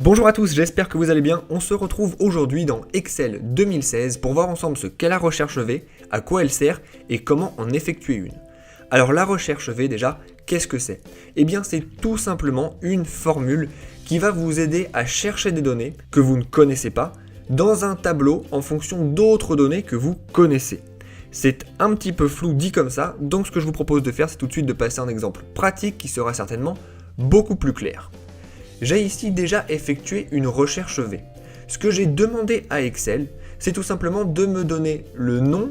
Bonjour à tous, j'espère que vous allez bien. On se retrouve aujourd'hui dans Excel 2016 pour voir ensemble ce qu'est la recherche V, à quoi elle sert et comment en effectuer une. Alors la recherche V déjà, qu'est-ce que c'est? Eh bien c'est tout simplement une formule qui va vous aider à chercher des données que vous ne connaissez pas dans un tableau en fonction d'autres données que vous connaissez. C'est un petit peu flou dit comme ça, donc ce que je vous propose de faire c'est tout de suite de passer un exemple pratique qui sera certainement beaucoup plus clair. J'ai ici déjà effectué une recherche V. Ce que j'ai demandé à Excel, c'est tout simplement de me donner le nom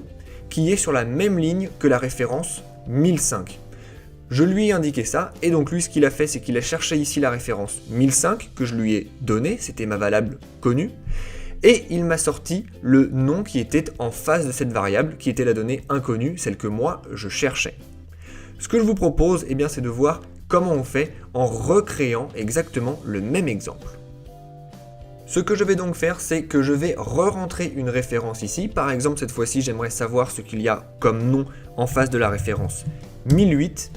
qui est sur la même ligne que la référence 1005. Je lui ai indiqué ça, et donc lui ce qu'il a fait, c'est qu'il a cherché ici la référence 1005 que je lui ai donnée, c'était ma variable connue, et il m'a sorti le nom qui était en face de cette variable, qui était la donnée inconnue, celle que moi je cherchais. Ce que je vous propose, eh bien, c'est de voir comment on fait en recréant exactement le même exemple. Ce que je vais donc faire, c'est que je vais re-rentrer une référence ici. Par exemple, cette fois-ci, j'aimerais savoir ce qu'il y a comme nom en face de la référence 1008.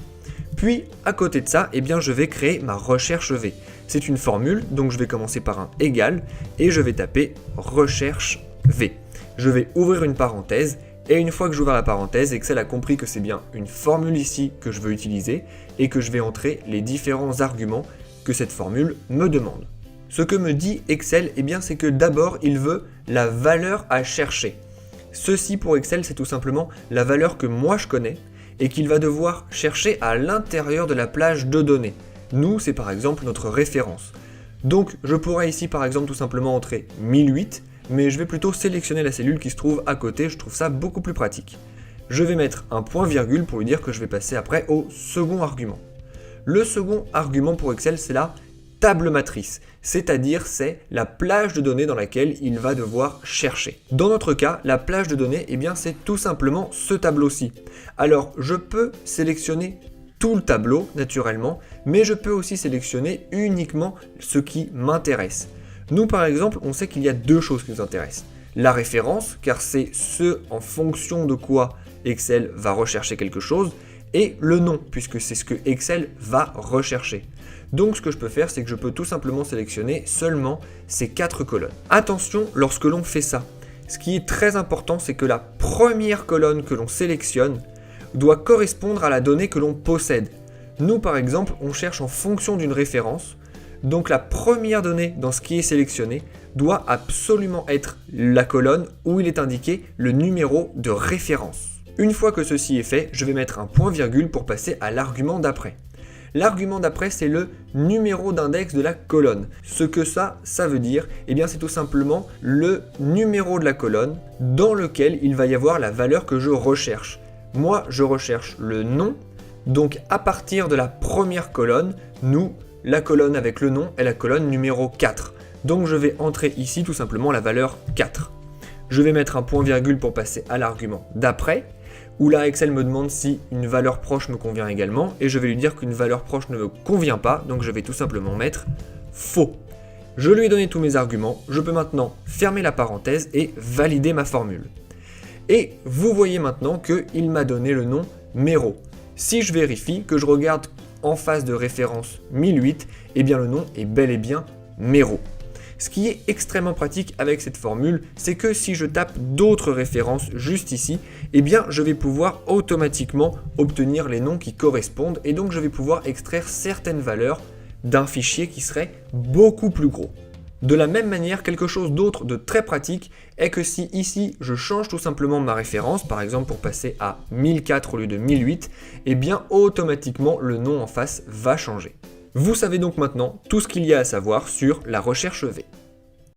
Puis, à côté de ça, eh bien, je vais créer ma recherche V. C'est une formule, donc je vais commencer par un égal et je vais taper recherche V. Je vais ouvrir une parenthèse. Et une fois que j'ouvre la parenthèse, Excel a compris que c'est bien une formule ici que je veux utiliser et que je vais entrer les différents arguments que cette formule me demande. Ce que me dit Excel, eh bien, c'est que d'abord, il veut la valeur à chercher. Ceci pour Excel, c'est tout simplement la valeur que moi je connais et qu'il va devoir chercher à l'intérieur de la plage de données. Nous, c'est par exemple notre référence. Donc, je pourrais ici par exemple tout simplement entrer 1008, mais je vais plutôt sélectionner la cellule qui se trouve à côté, je trouve ça beaucoup plus pratique. Je vais mettre un point-virgule pour lui dire que je vais passer après au second argument. Le second argument pour Excel, c'est la table matrice, c'est-à-dire c'est la plage de données dans laquelle il va devoir chercher. Dans notre cas, la plage de données, eh bien, c'est tout simplement ce tableau-ci. Alors, je peux sélectionner tout le tableau, naturellement, mais je peux aussi sélectionner uniquement ce qui m'intéresse. Nous, par exemple, on sait qu'il y a deux choses qui nous intéressent. La référence, car c'est ce en fonction de quoi Excel va rechercher quelque chose, et le nom, puisque c'est ce que Excel va rechercher. Donc ce que je peux faire, c'est que je peux tout simplement sélectionner seulement ces 4 colonnes. Attention lorsque l'on fait ça. Ce qui est très important, c'est que la première colonne que l'on sélectionne doit correspondre à la donnée que l'on possède. Nous, par exemple, on cherche en fonction d'une référence. Donc la première donnée dans ce qui est sélectionné doit absolument être la colonne où il est indiqué le numéro de référence. Une fois que ceci est fait, je vais mettre un point-virgule pour passer à l'argument d'après. L'argument d'après, c'est le numéro d'index de la colonne. Ce que ça veut dire, eh bien, c'est tout simplement le numéro de la colonne dans lequel il va y avoir la valeur que je recherche. Moi, je recherche le nom, donc à partir de la première colonne, la colonne avec le nom est la colonne numéro 4. Donc je vais entrer ici tout simplement la valeur 4. Je vais mettre un point-virgule pour passer à l'argument d'après, où là Excel me demande si une valeur proche me convient également, et je vais lui dire qu'une valeur proche ne me convient pas, donc je vais tout simplement mettre faux. Je lui ai donné tous mes arguments, je peux maintenant fermer la parenthèse et valider ma formule. Et vous voyez maintenant qu'il m'a donné le nom Mero. Si je vérifie, que je regarde en face de référence 1008, eh bien le nom est bel et bien Mero. Ce qui est extrêmement pratique avec cette formule, c'est que si je tape d'autres références juste ici, eh bien je vais pouvoir automatiquement obtenir les noms qui correspondent et donc je vais pouvoir extraire certaines valeurs d'un fichier qui serait beaucoup plus gros. De la même manière, quelque chose d'autre de très pratique est que si ici je change tout simplement ma référence, par exemple pour passer à 1004 au lieu de 1008, eh bien automatiquement le nom en face va changer. Vous savez donc maintenant tout ce qu'il y a à savoir sur la recherche V.